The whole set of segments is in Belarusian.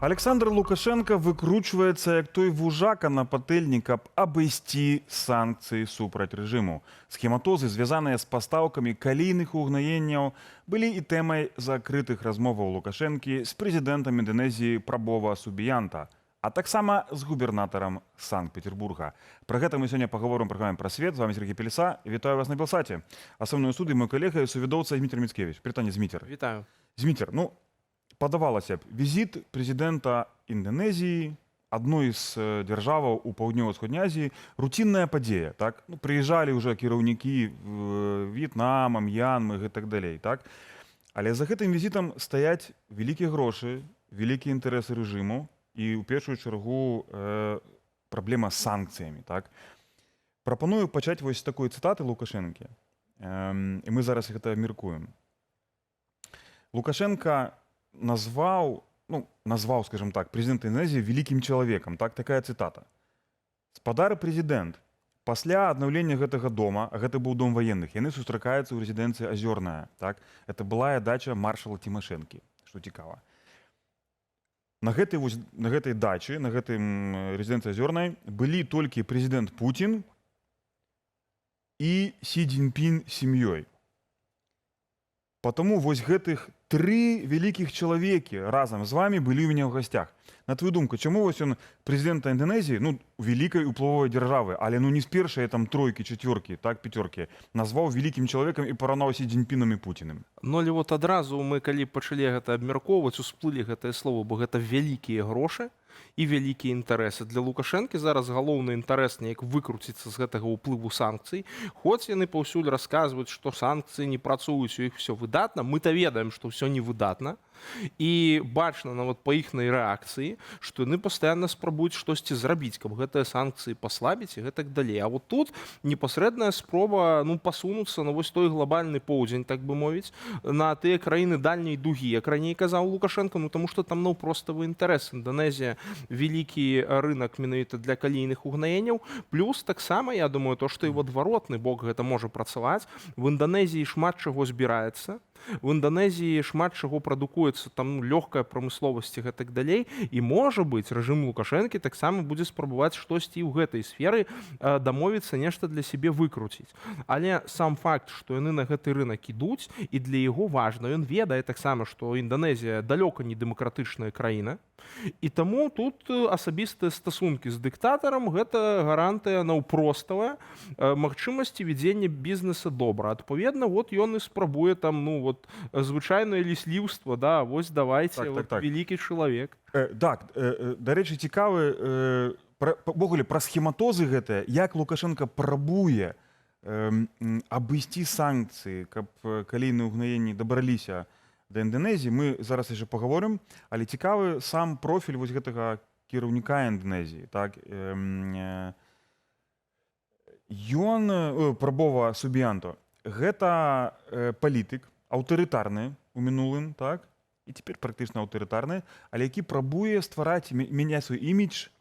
Александр Лукашенко выкручваецца як той вужака на патэльні, каб абысці санкцыі супраць рэжыму. Схематозы, звязаныя з пастаўкамі калійных угнаенняў, былі і тэмай закрытых размоваў Лукашэнкі з прэзідэнтам Інданезіі Прабова Субіянта, а таксама з губернатарам Санкт-Петербурга. Пра гэта мы сёння паговорым у праграме «Пра свет». З вами Сергей Пелеса. Вітаю вас на Белсаце. А са мной у студыі мой калега і сувядоўца Зміцер Міцкевіч. Прытанне, Зміцер. Вітаю. Зміцер, падавалася б, візіт прэзідэнта Інданезіі, адной з дзяржаваў у паўднёва-ўсходняй Азіі, руцінная падзея, так? Прыязджалі ўжо кіраўнікі В'етнама, М'янмы і так далей, так? Але за гэтым візітам стаяць вялікія грошы, вялікія інтарэсы рэжыму і ў першую чаргу праблема з санкцыямі, так? Прапаную пачаць вось з такой цытаты Лукашэнкі, і мы зараз гэта абмеркуем. Лукашенко назваў, скажем так, прэзідэнта Інданезіі великім чалавекам. Так, такая цытата. Спадар прэзідэнт, пасля аднаўлення гэтага дома, а гэта быў дом ваенных, яны сустракаюцца ў рэзідэнцыі Азёрная. Так? Это былая дача маршала Тимошенко, што цікава. На гэтай дачы, на гэтым рэзідэнцыі Азёрнай былі толькі прэзідэнт Путін і Сі Цзіньпін з сям'ёй. Потому вось гэтых тры вялікіх чалавекі разам з вами былі ў мяне ў гасцях. На твою думку, чаму вось ён прэзідэнта Інданезіі, вялікай уплывовай дзяржавы, але не з першай там тройкі, чацвёркі, так, пяцёркі, назваў вялікім чалавекам і параўнаў Сі Цзіньпінам і Пуцінам? Але вот адразу мы, калі пачалі гэта абмяркоўваць, усплылі гэтае слово, бо гэта вялікія грошы і вялікія інтарэсы. Для Лукашэнкі зараз галоўны інтарэс неяк выкруціцца з гэтага ўплыву санкцый. Хоць яны паўсюль расказваюць, што санкцыі не працуюць, у іх все выдатна. Мы-то ведаем, што ўсё не выдатна. І бачна нават па іхнай рэакцыі, што яны пастаянна спрабуюць штосьці зрабіць, каб гэтыя санкцыі паслабіць і гэтак далей. А вот тут непасрэдная спроба пасунуцца на вось той глобальны поўдзень, так бы мовіць, на тыя краіны дальняй дугі, як раней казаў Лукашенко, таму што там проставы інтарэс. Інданезія вялікі рынок менавіта для калійных угнаенняў. Плюс таксама, я думаю, то, што і в адваротны бок гэта можа працаваць. В Інданезіі шмат чаго збіраецца. В Інданезіі шмат чаго прадукуецца, там лёгкая прамысловасць і гэтак далей. І, можа быць, рэжым Лукашэнкі таксама будзе спрабаваць штосьці ў гэтай сферы дамовіцца, нешта для сябе выкруціць. Але сам факт, што яны на гэты рынок ідуць, і для яго важна, ён ведае таксама, што Інданезія далёка не дэмакратычная краіна. І таму тут асабістыя стасункі з дыктатарам гэта гарантыя наўпроставая магчымасці вядзення бізнеса добра. Адпаведна, вот ён і спрабуе там, звычайнае лісліўства, да, вось давайце, вялікі чалавек. Так, дарэчы, цікавы, ввогуле, пра схематозы гэтыя, як Лукашенко прабуе абысці санкцыі, каб калійныя ўгнаенні дабраліся да Інданезіі, мы зараз яшчэ паговорым, але цікавы сам профіль вось гэтага кіраўніка Інданезіі. Так? Ён, Прабова Субіянто, гэта палітык, аўтарытарны у мінулым, так? І цяпер практычна аўтарытарны, але які прабуе ствараць, мяняць свой імідж,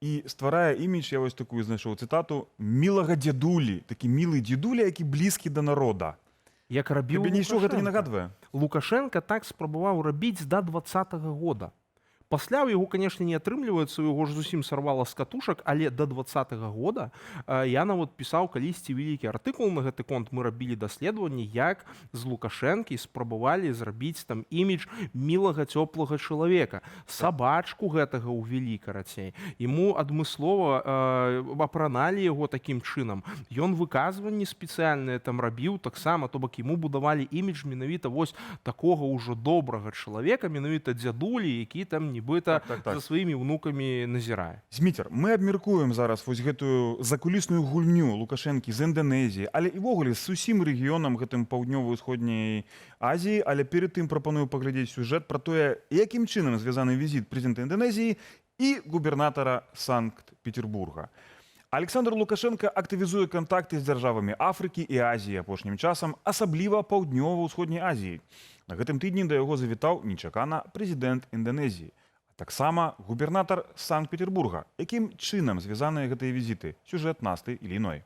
і стварае імідж, я вось такую знайшоў цытату, мілага дзядулі, такі мілы дзедуля, які блізкі да народа. Як рабіў Тебе нічого гэта не нагадвае? Лукашенко так спрабаваў рабіць да 2020 года. Пасля ў яго, канешне, не атрымліваецца, у яго ж зусім сарвала з катушак, але да 2020 года я нават пісаў калісьці вялікі артыкул на гэты конт, мы рабілі даследаванні, як з Лукашэнкі спрабавалі зрабіць там імідж мілага, цёплага чалавека. Сабачку гэтага ўвялі, карацей. Яму адмыслова апраналі яго такім чынам. Ён выказванні спецыяльныя там рабіў таксама, то бок яму будавалі імідж менавіта вось такога ўжо добрага чалавека, менавіта дзядулі, які там нібыта за сваімі ўнукамі назірае. Зміцер, мы абмеркуем зараз вось гэтую закулісную гульню Лукашэнкі з Інданезіі, але і ввогуле з усім рэгіёнам гэтым паўднёва-ўсходняй Азіі, але перад тым прапаную паглядзець сюжэт пра тое, якім чынам звязаны візіт прэзідэнта Інданезіі і губернатара Санкт-Петербурга. Александр Лукашенко актывізуе кантакты з дзяржавамі Афрыкі і Азіі апошнім часам, асабліва паўднёва-ўсходняй Азіі. На гэтым тыдні да яго завітаў нечакана прэзідэнт Інданезіі. Таксама губернатар Санкт-Петербурга. Якім чынам звязаныя гэтыя візіты? Сюжэт Насты Іліной.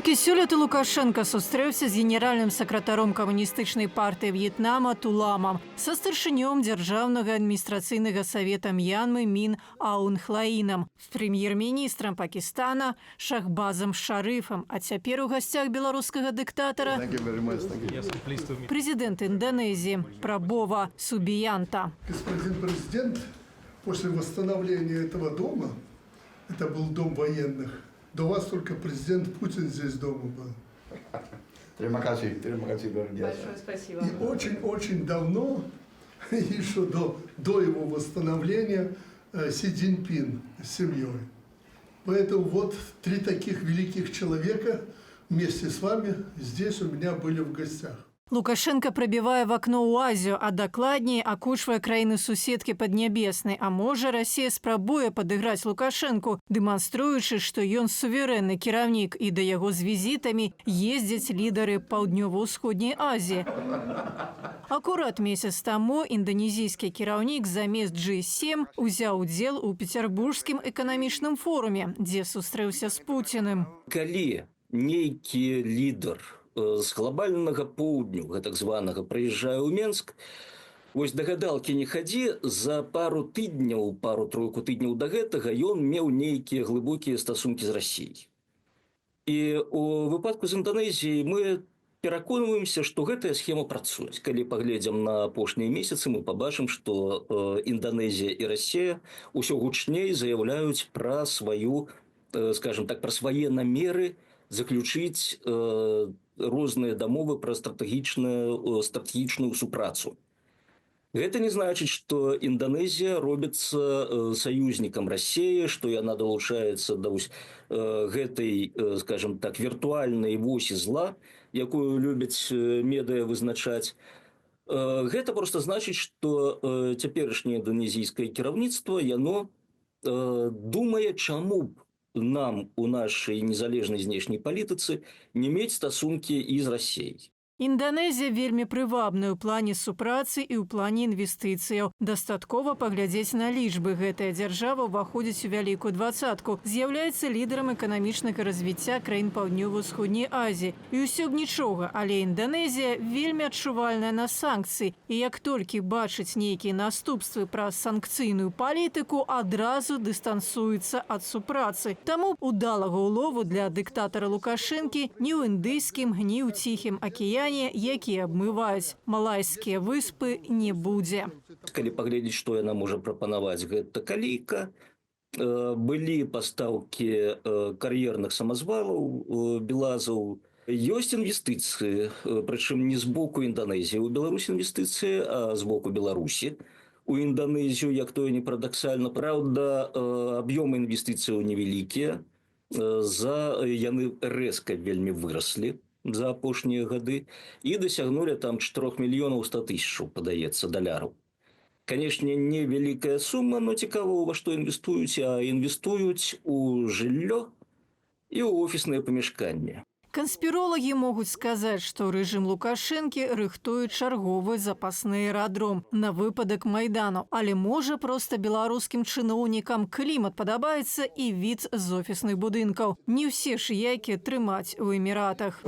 Толькі сёлета Лукашенко сустрэўся з генеральным сакратаром камуністычнай партыі В'етнама Туламам, са старшынём дзяржаўнага адміністрацыйнага савета Мьянмы Мін Аун Хлаінам, з прэм'ер-міністрам Пакістана Шахбазам Шарыфам, а цяпер у гасцях беларускага дыктатара прэзідэнт Индонезии Прабова Субиянта. Господин президент, после восстановления этого дома, это был дом военных, до вас только президент Путин здесь дома был. Terima kasih luar biasa. Большое спасибо. И очень-очень давно, еще до его восстановления, Си Цзиньпин с семьей. Поэтому вот 3 таких великих человека вместе с вами здесь у меня были в гостях. Лукашенко прабівае в акно ў Азію, а дакладней акушвае краіны суседкі Паднябеснай. А можа, Расія спрабуе падыграць Лукашэнку, дэманструючы, што ён суверэнны кіраўнік і да яго з візітамі ездзяць лідары Паўднёва-ўсходняй Азіі. Акурат месяц таму інданезійскі кіраўнік замест G7 узяў удзел у пецярбургскім эканамічным форуме, дзе сустрэўся з Пуціным. Калі нейкі лідар з глобальнага поўдню, так званага, прыязджае ў Менск, вось да гадалкі не хадзі, за пару-тройку тыдняў да гэтага ён меў нейкія глыбокія стасункі з Расіяй. І у выпадку з Інданезіяй мы пераконваемся, што гэтая схема працуе. Калі паглядзім на апошнія месяцы, мы пабачым, што Інданезія і Расія ўсё гучней заяўляюць пра сваю, скажем так, пра свае намеры заключыць розныя дамовы пра стратэгічную супрацу. Гэта не значыць, што Інданезія робіцца саюзнікам Расіі, што яна далучаецца да гэтай, скажем так, віртуальнай восі зла, якую любяць медыя вызначаць. Гэта проста значыць, што цяперашняе інданезійскае кіраўніцтва, яно думае, чаму б нам у нашай незалежнай знешняй палітыцы не мець стасункі і з Расіяй. Інданезія вельмі прывабная ў плане супрацы і ў плане інвестыцыяў. Дастаткова паглядзець на лічбы. Гэтая дзяржава ўваходзіць у вялікую двадцатку, з'яўляецца лідарам эканамічнага развіцця краін Паўднёва-ўсходняй Азіі. І ўсё б нічога, але Інданезія вельмі адчувальная на санкцыі. І як толькі бачыць нейкія наступствы праз санкцыйную палітыку, адразу дыстансуецца ад супрацы. Таму удалага ўлову для дыктатара Лукашэнкі ні ў Індыйскім, ні ў Ціхім акіяне, якія абмываюць малайскія выспы, не будзе. Калі паглядзець, што яна можа прапанаваць, гэта калійка. Былі пастаўкі кар'ерных самазвалаў, белазаў. Ёсць інвестыцыі, прычым не з боку Інданезіі ў Беларусі інвестыцыі, а з боку Беларусі у Інданезію, як тое не парадаксальна. Праўда, аб'ёмы інвестыцыяў невялікія, яны рэзка вельмі выраслі за апошнія гады і дасягнулі там 4 мільёнаў 100 тысячаў, падаецца, даляраў. Канешне, невялікая сума, но цікава, ва што інвестуюць, а інвестуюць у жыллё і ў офісныя памяшканні. Канспіролагі могуць сказаць, што рэжым Лукашэнкі рыхтуе чарговы запасны аэрадром на выпадак Майдану. Але можа проста беларускім чыноўнікам клімат падабаецца і від з офісных будынкаў. Не ўсе ж яйкі трымаць у Эміратах.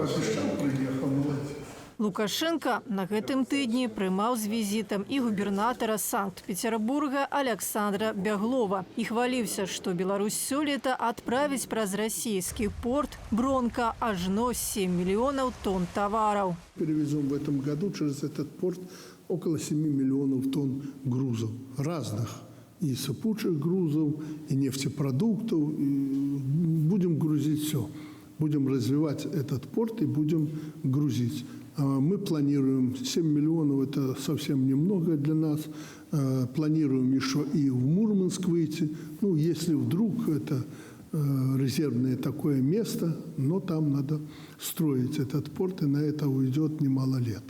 Лукашенко на гэтым тыдні прымаў з візітам і губернатара Санкт-Петербурга Александра Бяглова і хваліўся, што Беларусь сёлета адправіць праз расійскі порт Бронка ажно 7 миллионов тонн товаров. Перевезем в этом году через этот порт около 7 миллионов тонн грузов разных. И сыпучих грузов, и нефтепродуктов. И будем грузить все. Будем развивать этот порт и будем грузить. Мы планируем 7 миллионов, это совсем немного для нас. Планируем еще и в Мурманск выйти. Ну, если вдруг это резервное такое место, но там надо строить этот порт, и на это уйдет немало лет.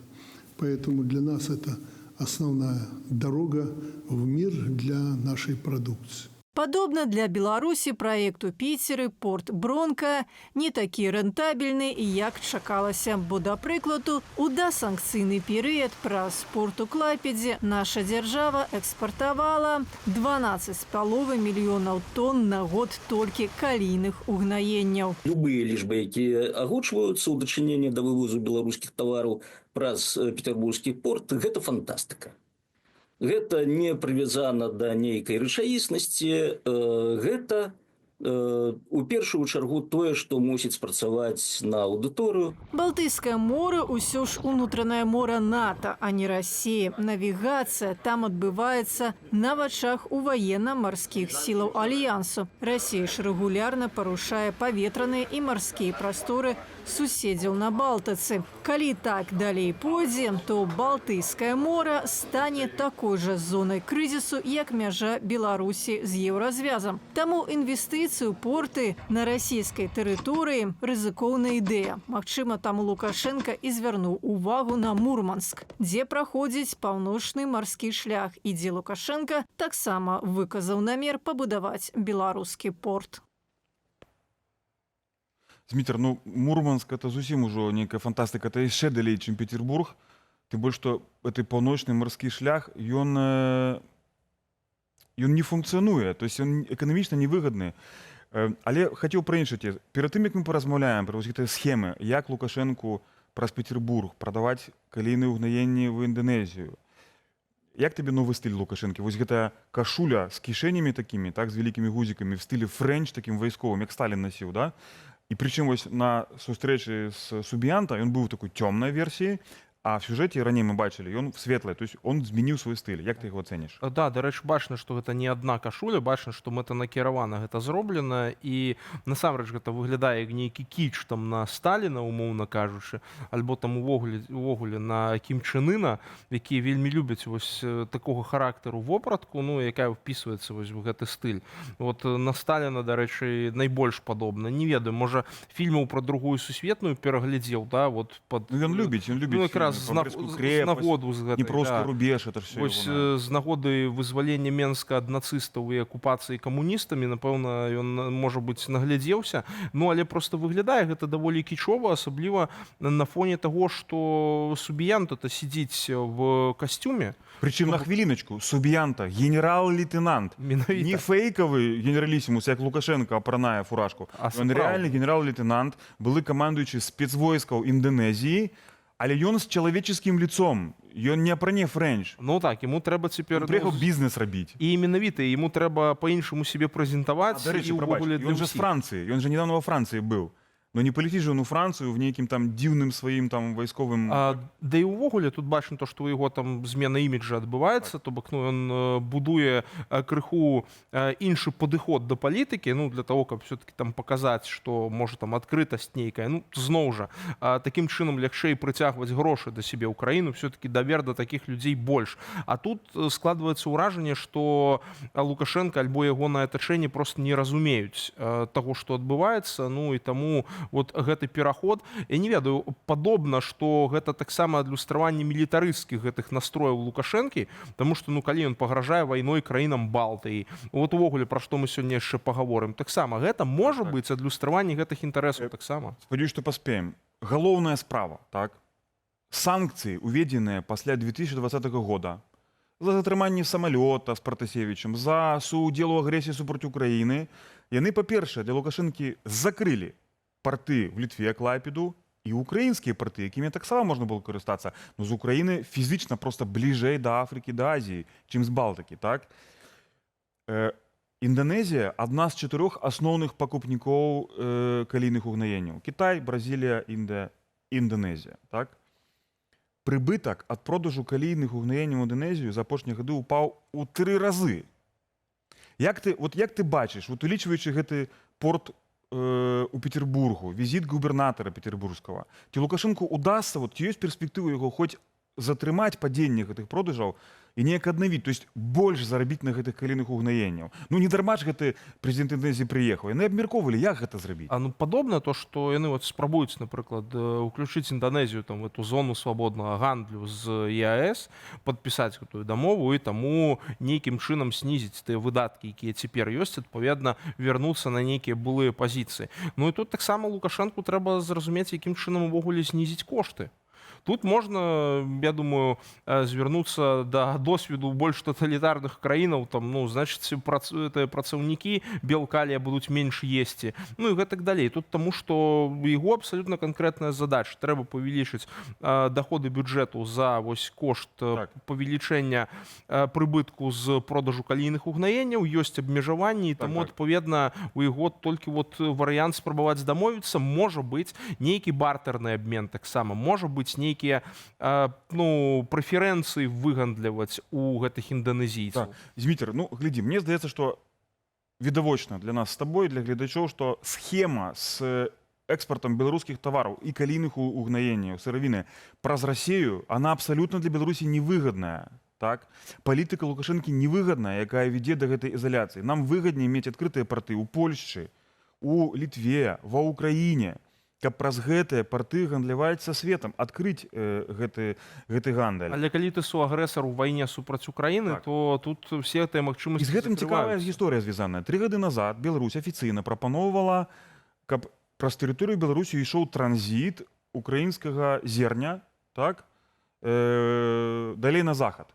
Поэтому для нас это основная дорога в мир для нашей продукции. Падобна для Беларусі праект у Піцеры порт Бронка не такі рэнтабельны, як чакалася, бо, да прыкладу, у дасанкцыйны перыяд праз порт у Клайпедзе наша дзяржава экспартавала 12,5 мільёнаў тонн на год толькі калійных угнаенняў. Любые лічбы, якія агучваюцца ў дачыненні да вывозу беларускіх тавараў праз петербургскі порт, гэта фантастыка. Гэта не прывязана да нейкай рэчаіснасці, гэта у першую чаргу тое, што мусіць спрацаваць на аўдыторыю. Балтыйскае мора ўсё ж унутранае мора НАТО, а не Расіі. Навігацыя там адбываецца на вачах у ваенна-марскіх сілаў Альянсу. Расія ж рэгулярна парушае паветраныя і марскія прасторы суседзяў на Балтыцы. Калі так далей пойдзе, то Балтыйскае мора стане такой жа зонай крызісу, як мяжа Беларусі з еўразвязам. Таму інвестыцыі ў порты на расійскай тэрыторыі рызыкоўная ідэя. Магчыма, таму Лукашенка і звярнуў увагу на Мурманск, дзе праходзіць паўночны марскі шлях і дзе Лукашенка таксама выказаў намер пабудаваць беларускі порт. Зміцер, ну, Мурманск это зусім ужо нейкая фантастыка, это яшчэ далей, чым Петербург. Тым больш, што гэты паўночны марскі шлях, ён не функцыянуе, то есть ён эканамічна невыгадны. Але хацеў пра іншае. Перад тым, як мы паразмаўляем пра гэтыя схемы, як Лукашэнку праз Петербург прадаваць калійныя ўгнаенні ў Інданезію. Як табе новы стыль Лукашэнкі? Вось гэта кашуля з кішэнямі такімі, так, з вялікімі гузікамі, в стылі фрэнч такім вайсковым, як Сталін насіў, да? І прычым вось на сустрэчы з Субіянта ён быў у такой цёмнай версіі, а в сюжэце раней мы бачылі, ён светлый, то есть он змяніў свой стыль. Як ты яго ацэніш? Да, дарэчы, бачна, што гэта не адна кашуля, бачна, што мэтанакіравана гэта зроблена, і насамрэч гэта выглядае як нейкі кіч там на Сталіна, умоўна кажучы, альбо там увогуле на Кім Чен Іна, якія вельмі любяць вось такога характару вопратку, ну, якая впісваецца вось у гэты стыль. Вот на Сталіна, дарэчы, найбольш падобна. Не ведаю, можа, фільмаў пра другую сусветную пераглядзеў, да, вот пад... Ну, ён любіць Ну, якраз з нагоду з гэтай. Дніпровскі рубеж, это ж все Вось з нагоды вызвалення Менска ад нацыстаў і акупацыі камуністамі, напэўна, ён, можа быць, наглядзеўся. Ну, але просто выглядае гэта даволі кічова, асабліва на фоне таго, што Субіянта-то сидзіць в касцюме. Причем на хвилиночку, Субіянта, генерал-лейтенант. Менавіта. Не фейковый генералиссимус, як Лукашенко апранае фуражку. А Он сапраўдны. реальный генерал-лейтенант, былы камандуючы спецвойскаў Інданезіі, але ён з чалавеческім лицом, ён не апране фрэнч. Ну так, яму трэба цяпер... Он приехал бізнес рабіць. І менавіта, яму трэба па-іншаму себе прэзентаваць. Дарэчы, прабач, ён же з Францыі, ён же недавно во Францыі быў. Но не полетит же он у Францию в неким там дивным своим там войсковым... Да і ўвогуле тут бачна то, што у яго там змена іміджа адбываецца, то бок, ну, ён будуе крыху іншы падыход да палітыкі, ну, для того, каб все-таки там паказаць, што можа там адкрытасць нейкая. Ну, зноў жа, такім чынам лягчэй прыцягваць грошы да сябе ў краіну, все-таки давер да такіх людзей больш. А тут складваецца ўражанне, што Лукашенко альбо ягонае атачэнне просто не разумеюць таго, што адбываецца, ну, і таму вот гэты пераход, я не ведаю, падобна, што гэта таксама адлюстраванне мілітарысцкіх гэтых настрояў Лукашэнкі, таму што, ну, калі ён пагражае вайной краінам Балтыі, вот увогуле, пра што мы сёння яшчэ пагаворым, таксама гэта можа быць адлюстраванне гэтых інтарэсаў таксама. Спадзяюсь, што паспеем. Галоўная справа, так? Санкцыі, уведзеныя пасля 2020 года, за затрыманне самалёта з Пратасевічам, за суудзел у агрэсіі супраць Украіны, яны, па-першае, для Лукашэнкі закрылі порты в Литве, Клайпеду, и украинские порты, якімі таксама можна было карыстацца, но з Украины фізічна просто бліжэй да Афрыкі, да Азіі, чым з Балтыкі, так? Индонезия одна з 4 асноўных пакупнікоў калійных угнаенняў. Китай, Бразилия, Индия, Индонезия, так? Прыбытак ад продажу калійных угнаенняў Индонезію за апошнія гады упаў у 3 разы. Як ты бачыш, вот улічваючы гэты порт у Петербургу, визит губернатора петербургского, ці Лукашенко удастся, вот ёсць перспектывы яго хоць затрымаць падзенне гэтых продажаў і неяк аднавіць, то есть больш зарабіць на гэтых калійных угнаенняў. Ну не дарма ж гэты прэзідэнт Інданезіі прыехаў. Яны абмяркоўвалі, як гэта зрабіць. А ну падобна то, што яны вот спрабуюць, напрыклад, уключыць Інданезію там в эту зону свабоднага гандлю з ЕАЭС, падпісаць гэтую дамову і таму нейкім чынам снізіць тыя выдаткі, якія цяпер ёсць, адпаведна вярнуцца на нейкія былыя пазіцыі. Ну і тут таксама Лукашэнку трэба зразумець, якім чынам увогуле снізіць кошты. Тут можна, я думаю, звярнуцца да досведу больш таталітарных краінаў, там, ну, значыць, працаўнікі белкалія будуць менш есці. Ну і гэтак далей. Тут таму, што яго абсалютна канкрэтная задача. Трэба павялічыць даходы бюджэту за вось кошт павелічэння прыбытку з продажу калійных угнаенняў, ёсць абмежаванні, і таму, адпаведна, у яго толькі вот варыянт спрабаваць дамовіцца, можа быць нейкі бартэрны абмен таксама, можа быць нейкія ну, прэферэнцыі выгандліваць у гэтых інданезійцаў. Зміцер, ну, глядзі, мне здаецца, што відавочна для нас з табой, для гледачоў, што схема з экспартам беларускіх тавараў і калійных угнаенняў, сыравіны праз Расію, она абсалютна для Беларусі невыгадная. Так? Палітыка Лукашэнкі невыгадная, якая вядзе да гэтай ізаляцыі. Нам выгадней мець адкрытыя парты ў Польшчы, у Літве, ва Ўкраіне, каб праз гэтыя парты гандляваць са светам, адкрыць гэты гандаль. Але калі ты суагрэсар у вайне супраць Украіны, то тут все гэтыя магчымасці І з гэтым цікавая гісторыя звязаная. 3 гады назад Беларусь афіцыйна прапаноўвала, каб праз тэрыторыю Беларусі ішоў транзіт украінскага зерня, так, далей на захад.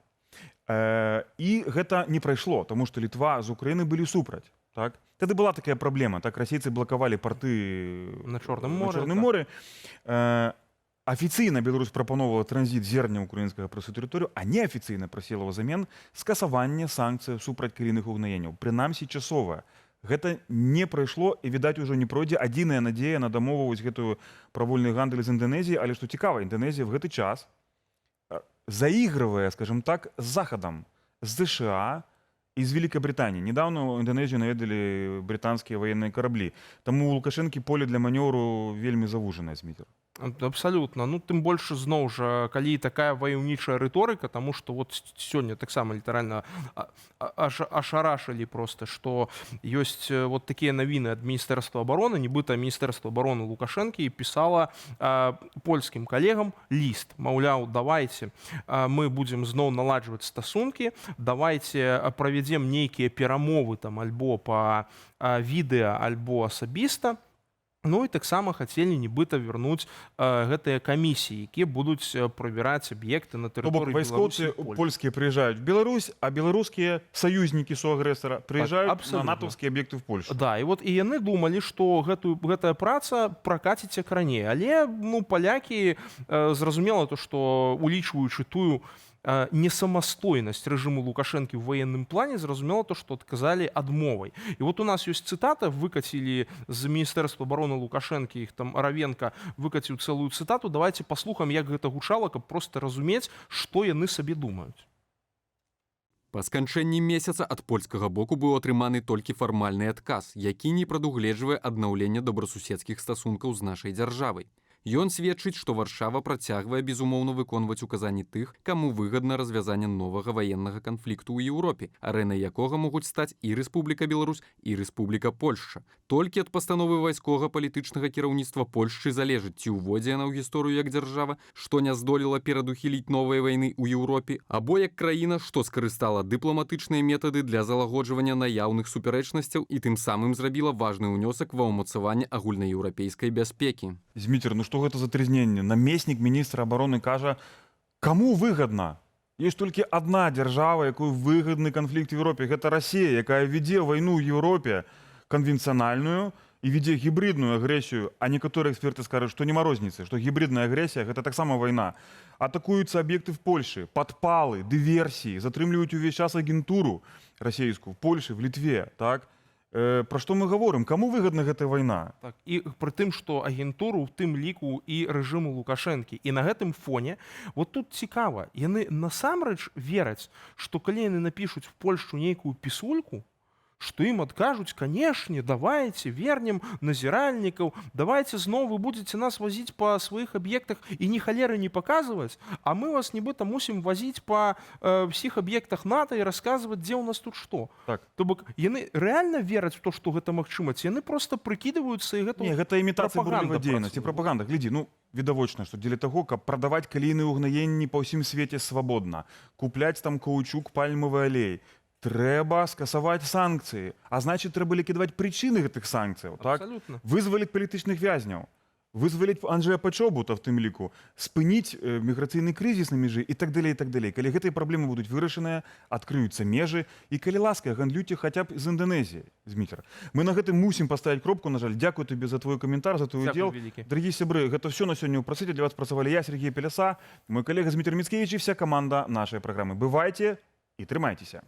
І гэта не прайшло, таму што Літва з Украіны былі супраць. Так? Тады была такая праблема, так расейцы блакавалі парты на Чорным моры. Афіцыйна Беларусь прапаноўвала транзіт зерня украінскага праз тэрыторыю, а неафіцыйна прасіла ўзамен скасаванне санкцый супраць калійных угнаенняў. Прынамсі часовая. Гэта не прайшло і, відаць, ужо не пройдзе. Адзіная надзея на дамову вось гэтую пра вольны гандаль з Інданезіяй, але што цікава, Інданезія в гэты час заігрывае, скажем так, з Захадам, з США і з Великобритании. Недавно ў Інданезію наведалі брытанскія военные караблі. Таму у Лукашэнкі поле для манёўру вельмі завужанае, Зміцер. Абсалютна. Ну, тым больш, зноў жа, калі такая ваяўнічая рыторыка, таму што вот сёння таксама літаральна ашарашылі проста, што ёсць вот такія навіны ад Міністэрства абароны, нібыта Міністэрства абароны Лукашэнкі пісала польскім калегам ліст. Маўляў, давайце, мы будзем зноў наладжваць стасункі, давайце правядзем нейкія перамовы там альбо па відэа, альбо асабіста. Ну і таксама хацелі нібыта вярнуць гэтыя камісіі, якія будуць правяраць аб'екты на тэрыторыі Беларусі. Вайскоўцы польскія прыязджаюць в Беларусь, а беларускія саюзнікі суагрэсара прыязджаюць на натаўскія аб'екты в Польшу. Да, і вот і яны думалі, што гэтая праца пракаціць як раней. Але ну, палякі, зразумела то, што улічваючы тую несамастойнасць рэжыму Лукашэнкі ў ваенным плане, зразумела то, што адказалі адмовай. І вот у нас ёсць цытата, выкацілі з Міністэрства абароны Лукашэнкі, іх там Аравенка выкаціў цэлую цытату. Давайте паслухаем, як гэта гучала, каб проста разумець, што яны сабе думаюць. Па сканчэнні месяца ад польскага боку быў атрыманы толькі фармальны адказ, які не прадугледжвае аднаўлення добрасуседскіх стасункаў з нашай дзяржавай. Ён сведчыць, што Варшава працягвае безумоўна выконваць указанні тых, каму выгадна развязанне новага ваеннага канфлікту ў Еўропе, арэнай якога могуць стаць і Рэспубліка Беларусь, і Рэспубліка Польшча. Толькі ад пастановы вайсковага палітычнага кіраўніцтва Польшчы залежыць, ці ўводзе яна ў гісторыю як дзяржава, што не здолела перадухіліць новыя вайны ў Еўропе, або як краіна, што скарыстала дыпламатычныя метады для залагоджвання наяўных супярэчнасцяў і тым самым зрабіла важны ўнёсак ва ўмацаванне агульнаеўрапейскай бяспекі. Зміцер, ну што гэта за трызненне? Намеснік міністра абароны кажа, каму выгадна? Ёсць толькі адна дзяржава, якой выгадны канфлікт в Еўропе. Гэта Расія, якая вядзе вайну ў Еўропе канвенцыянальную і вядзе гібридную агрэсію, а некаторыя эксперты скажуць, што нема розніцы, што гібридная агрэсія гэта таксама вайна. Атакуюцца аб'екты в Польшы, падпалы, дыверсіі, затрымліваюць увесь час агентуру расійскую в Польшы, в Літве, так? Пра што мы гаворым? Каму выгадна гэтая вайна? Так, і пры тым, што агентуру ў тым ліку і рэжыму Лукашэнкі. І на гэтым фоне, вот тут цікава, яны насамрэч вераць, што калі яны напішуць в Польшчу нейкую пісульку, што ім адкажуць, канешне, давайте вернем назіральнікаў, давайте зноў вы будете нас возіць па сваіх аб'ектах і ні халеры не паказваць, а мы вас нібыта мусім возіць па ўсіх аб'ектах НАТО і расказваць, дзе ў нас тут што. Так. То бок яны рэальна вераць у то, што гэта магчыма, ці яны проста прыкідваюцца і гэта Не, гэта імітацыя прапаганда бурлівай дзейнасці, працуе. прапаганда. Глядзі, ну, відавочна, што дзеля таго, каб прадаваць калійныя ўгнаенні па ўсім свеце свабодна, купляць там каучук, пальмавы алей, трэба скасаваць санкцыі. А значыць, трэба ліквідаваць прычыны гэтых санкцыяў, так? Абсалютна. Вызваліць палітычных вязняў, вызваліць Анджэя Пачобута, в тым ліку, спыніць міграцыйны крызіс на мяжы і так далей, і так далей. Калі гэтыя праблемы будуць вырашаныя, адкрыюцца межы, і калі ласка, гандлюйце хаця б з Інданезіяй, Зміцер. Мы на гэтым мусім паставіць кропку, на жаль. Дзякую табе за твой каментар, за твой удзел. Дзякуй вялікі. Дарагі сябры, гэта ўсё на сёння ў працэсе. Для вас працавалі я, Сергей Пеляса, мой калега Зміцер Міцкевіч і вся каманда нашай праграмы. Бывайце і трымайцеся.